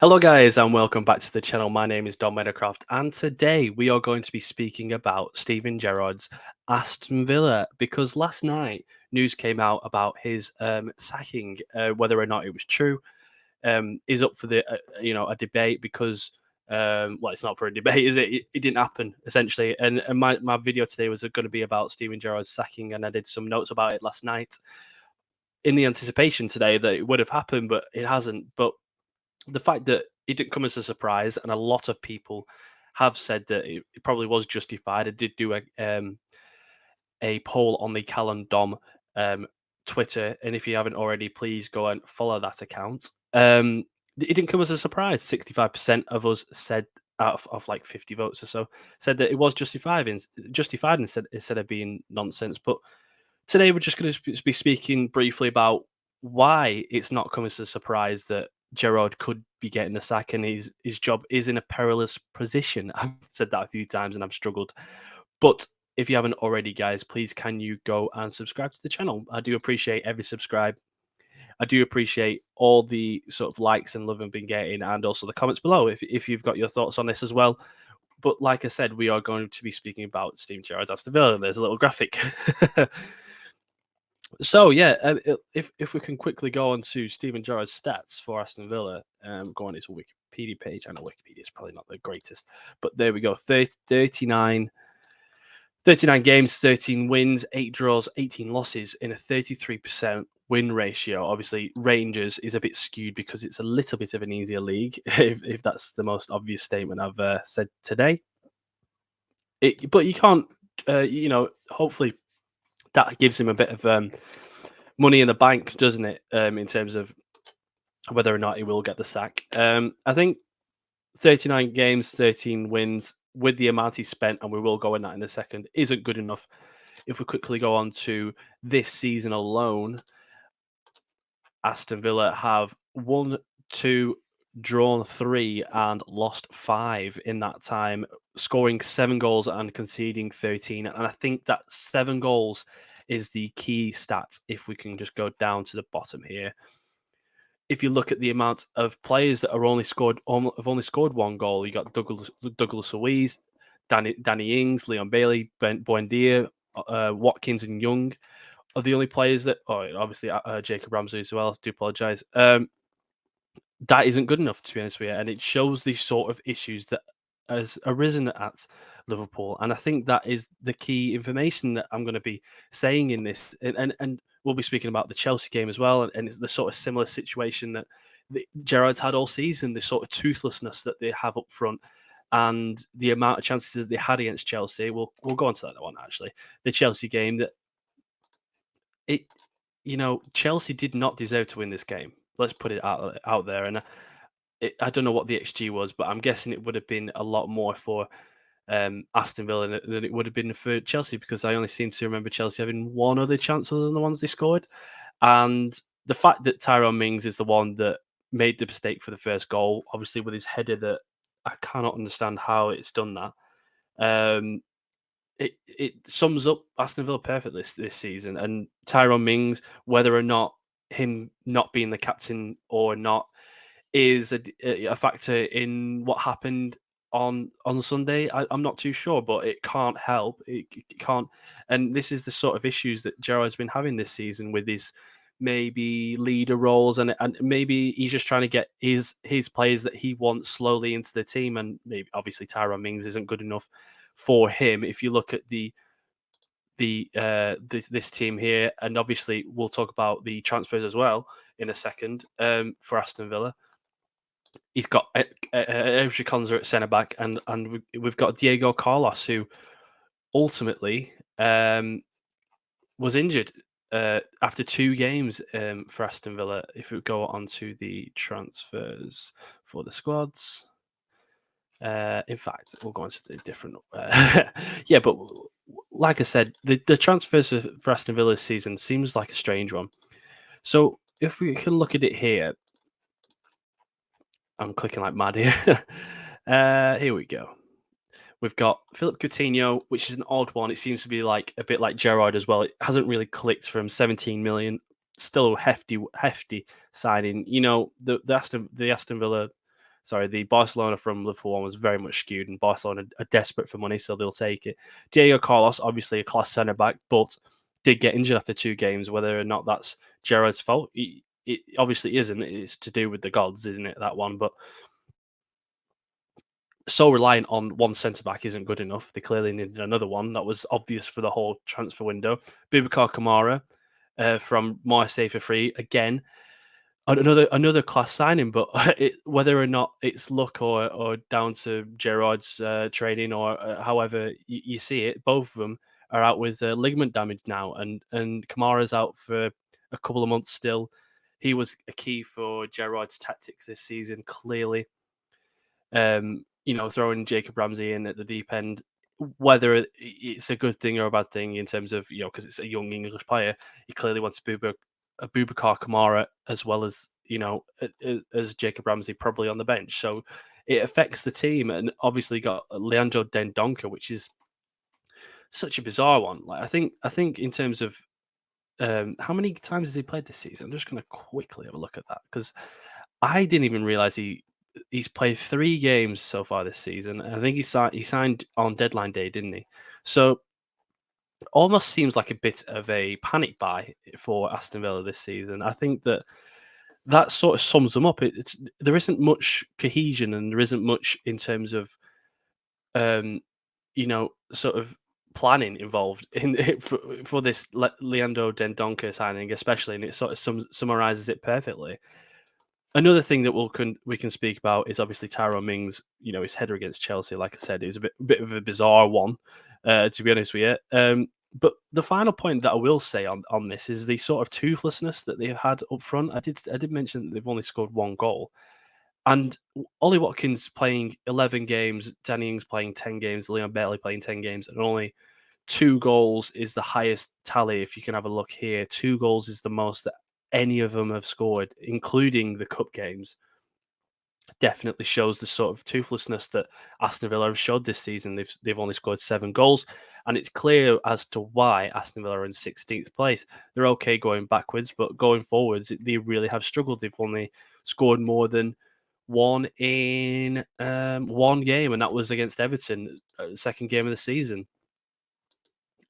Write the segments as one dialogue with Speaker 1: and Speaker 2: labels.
Speaker 1: Hello, guys, and welcome back to the channel. My name is Dom Meadowcroft, and today we are going to be speaking about Steven Gerrard's Aston Villa because last night news came out about his sacking. Whether or not it was true is up for a debate because well, it's not for a debate, is it? It didn't happen essentially, and my video today was going to be about Steven Gerrard's sacking, and I did some notes about it last night in the anticipation today that it would have happened, but it hasn't. But the fact that it didn't come as a surprise, and a lot of people have said that it probably was justified. I did do a poll on the Callum Dom Twitter, and if you haven't already, please go and follow that account. It didn't come as a surprise. 65% of us said out of like 50 votes or so said that it was justified instead of being nonsense. But today we're just going to be speaking briefly about why it's not come as a surprise that Gerrard could be getting the sack and his job is in a perilous position. I've said that a few times and I've struggled. But if you haven't already, guys, please can you go and subscribe to the channel? I do appreciate every subscribe. I do appreciate all the sort of likes and love I've been getting, and also the comments below if you've got your thoughts on this as well. But like I said, we are going to be speaking about Steven Gerrard's Aston Villa. There's a little graphic. So yeah, if we can quickly go on to Steven Gerrard's stats for Aston Villa, go on his Wikipedia page. I know Wikipedia is probably not the greatest, but there we go. 39 games, 13 wins, 8 draws, 18 losses in a 33% win ratio. Obviously, Rangers is a bit skewed because it's a little bit of an easier league, if that's the most obvious statement I've said today. But you can't, hopefully that gives him a bit of money in the bank, doesn't it? In terms of whether or not he will get the sack. I think 39 games, 13 wins with the amount he spent, and we will go in that in a second, isn't good enough. If we quickly go on to this season alone, Aston Villa have won 2, drawn 3, and lost 5 in that time, scoring 7 goals and conceding 13. And I think that 7 goals is the key stat if we can just go down to the bottom here. If you look at the amount of players that have only scored 1 goal, you got Douglas Luiz, Danny Ings, Leon Bailey, Buendia, Watkins, and Young are the only players that. Oh, obviously Jacob Ramsey as well. I do apologise. That isn't good enough, to be honest with you, and it shows the sort of issues that has arisen at Liverpool. And I think that is the key information that I'm going to be saying in this, and we'll be speaking about the Chelsea game as well, and the sort of similar situation that Gerrard's had all season, the sort of toothlessness that they have up front, and the amount of chances that they had against Chelsea. We'll go on to that one actually. The Chelsea game that Chelsea did not deserve to win this game. Let's put it out there. And I don't know what the XG was, but I'm guessing it would have been a lot more for Aston Villa than it would have been for Chelsea, because I only seem to remember Chelsea having one other chance other than the ones they scored. And the fact that Tyrone Mings is the one that made the mistake for the first goal, obviously with his header, that I cannot understand how it's done that. It sums up Aston Villa perfectly this season. And Tyrone Mings, whether or not him not being the captain or not, is a factor in what happened on Sunday. I'm not too sure, but it can't help. It can't. And this is the sort of issues that Gerrard's been having this season with his maybe leader roles, and maybe he's just trying to get his players that he wants slowly into the team. And maybe obviously Tyrone Mings isn't good enough for him. If you look at this team here, and obviously we'll talk about the transfers as well in a second for Aston Villa. He's got Evra Konsa at centre back, and we've got Diego Carlos, who ultimately was injured after 2 games for Aston Villa. If we go on to the transfers for the squads. In fact, we'll go on to the different. Yeah, but like I said, the transfers for Aston Villa this season seems like a strange one. So if we can look at it here, I'm clicking like mad here. Here we go. We've got Philip Coutinho, which is an odd one. It seems to be like a bit like Gerrard as well. It hasn't really clicked for him. 17 million, still a hefty signing. The Aston Villa Sorry, the Barcelona from Liverpool one was very much skewed, and Barcelona are desperate for money, so they'll take it. Diego Carlos, obviously a class centre back, but did get injured after 2 games. Whether or not that's Gerrard's fault, it obviously isn't. It's to do with the gods, isn't it? That one, but so reliant on one centre back isn't good enough. They clearly needed another one. That was obvious for the whole transfer window. Boubacar Kamara from Marseille for free again. Another class signing, but whether or not it's luck or down to Gerrard's training or however you see it, both of them are out with ligament damage now, and Kamara's out for a couple of months still. He was a key for Gerrard's tactics this season, clearly. Throwing Jacob Ramsey in at the deep end, whether it's a good thing or a bad thing in terms of, because it's a young English player, he clearly wants Boubacar Kamara as well as, as Jacob Ramsey probably on the bench. So it affects the team, and obviously got Leandro Dendoncker, which is such a bizarre one. Like I think in terms of how many times has he played this season? I'm just going to quickly have a look at that because I didn't even realize he's played 3 games so far this season. I think he signed on deadline day, didn't he? So almost seems like a bit of a panic buy for Aston Villa this season. I think that sort of sums them up. There isn't much cohesion, and there isn't much in terms of sort of planning involved in it for this Leandro Dendoncker signing, especially, and it sort of summarizes it perfectly. Another thing that we can speak about is obviously Tyrone Mings. His header against Chelsea, like I said, is a bit of a bizarre one, to be honest with you. But the final point that I will say on this is the sort of toothlessness that they've had up front. I did mention that they've only scored 1 goal, and Ollie Watkins playing 11 games, Danny Ings playing 10 games, Leon Bailey playing 10 games, and only 2 goals is the highest tally. If you can have a look here, 2 goals is the most that any of them have scored, including the cup games. Definitely shows the sort of toothlessness that Aston Villa have showed this season. They've only scored 7 goals, and it's clear as to why Aston Villa are in 16th place. They're okay going backwards, but going forwards, they really have struggled. They've only scored more than 1 in 1 game, and that was against Everton, the second game of the season.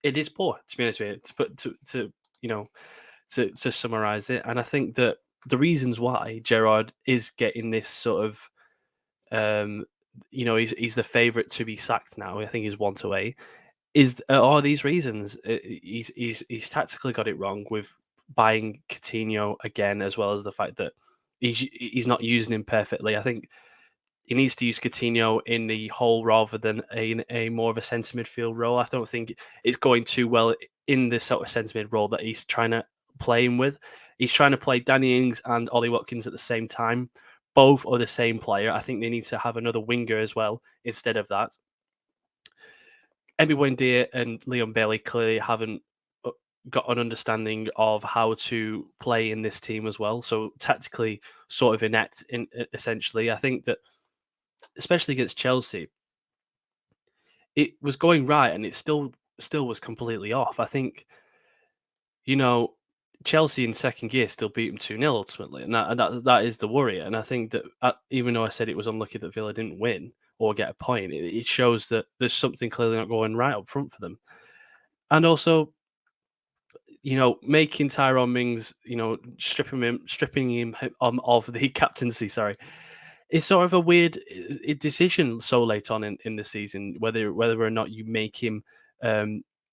Speaker 1: It is poor, to be honest with you, to summarize it. And I think that the reasons why Gerrard is getting this sort of, he's the favourite to be sacked now. I think he's 1-8. Are these reasons? He's tactically got it wrong with buying Coutinho again, as well as the fact that he's not using him perfectly. I think he needs to use Coutinho in the hole rather than a more of a centre midfield role. I don't think it's going too well in this sort of centre mid role that he's trying to play him with. He's trying to play Danny Ings and Ollie Watkins at the same time. Both are the same player. I think they need to have another winger as well instead of that. Emi Buendia and Leon Bailey clearly haven't got an understanding of how to play in this team as well. So tactically sort of inept, essentially. I think that especially against Chelsea, it was going right and it still was completely off. I think, Chelsea in second gear still beat them 2-0 ultimately, and that is the worry. And I think that even though I said it was unlucky that Villa didn't win or get a point, it shows that there's something clearly not going right up front for them. And also, making Tyrone Mings, stripping him of the captaincy, sorry, it's sort of a weird decision so late on in the season, whether or not you make him,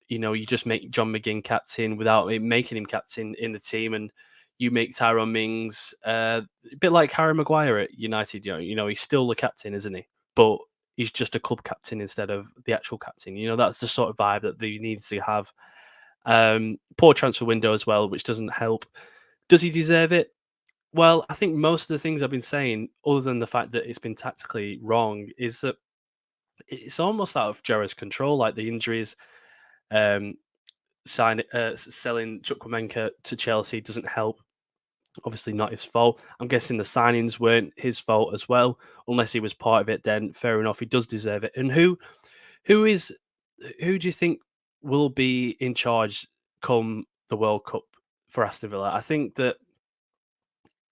Speaker 1: you just make John McGinn captain without making him captain in the team, and you make Tyrone Mings a bit like Harry Maguire at United. He's still the captain, isn't he? But he's just a club captain instead of the actual captain. That's the sort of vibe that they need to have. Poor transfer window as well, which doesn't help. Does he deserve it? Well, I think most of the things I've been saying, other than the fact that it's been tactically wrong, is that it's almost out of Gerrard's control. Like the injuries, selling Chukwuemeka to Chelsea doesn't help. Obviously, not his fault. I'm guessing the signings weren't his fault as well, unless he was part of it. Then fair enough, he does deserve it. And who do you think will be in charge come the World Cup for Aston Villa? I think that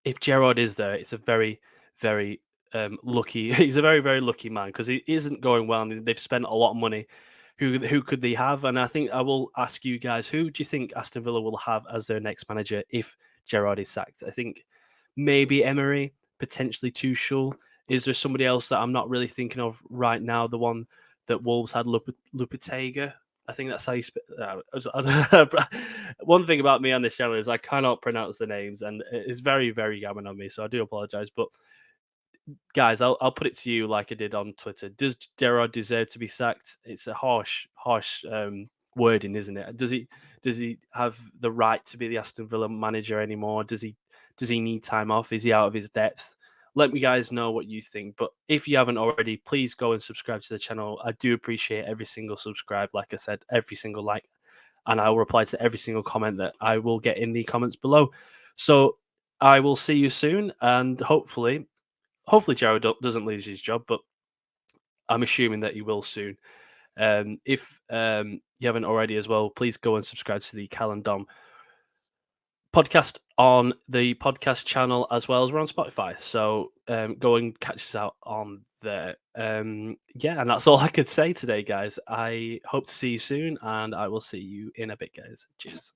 Speaker 1: if Gerrard is there, it's a very, very lucky. He's a very, very lucky man because he isn't going well, and they've spent a lot of money. Who could they have? And I think I will ask you guys: who do you think Aston Villa will have as their next manager if Gerrard is sacked? I think maybe Emery, potentially Tuchel. Is there somebody else that I'm not really thinking of right now? The one that Wolves had, Lupitega. I think that's how you spell. One thing about me on this channel is I cannot pronounce the names, and it's very, very gammon on me. So I do apologize. But guys, I'll put it to you like I did on Twitter. Does Gerrard deserve to be sacked? It's a harsh wording, isn't it? Does he have the right to be the Aston Villa manager anymore? Does he need time off? Is he out of his depth? Let me guys know what you think. But if you haven't already, please go and subscribe to the channel. I do appreciate every single subscribe. Like I said, every single like, and I will reply to every single comment that I will get in the comments below. So I will see you soon, and hopefully Gerrard doesn't lose his job, but I'm assuming that he will soon. If you haven't already as well, please go and subscribe to the Cal and Dom podcast on the podcast channel, as well as we're on Spotify. So go and catch us out on there. Yeah, and that's all I could say today, guys. I hope to see you soon, and I will see you in a bit, guys. Cheers.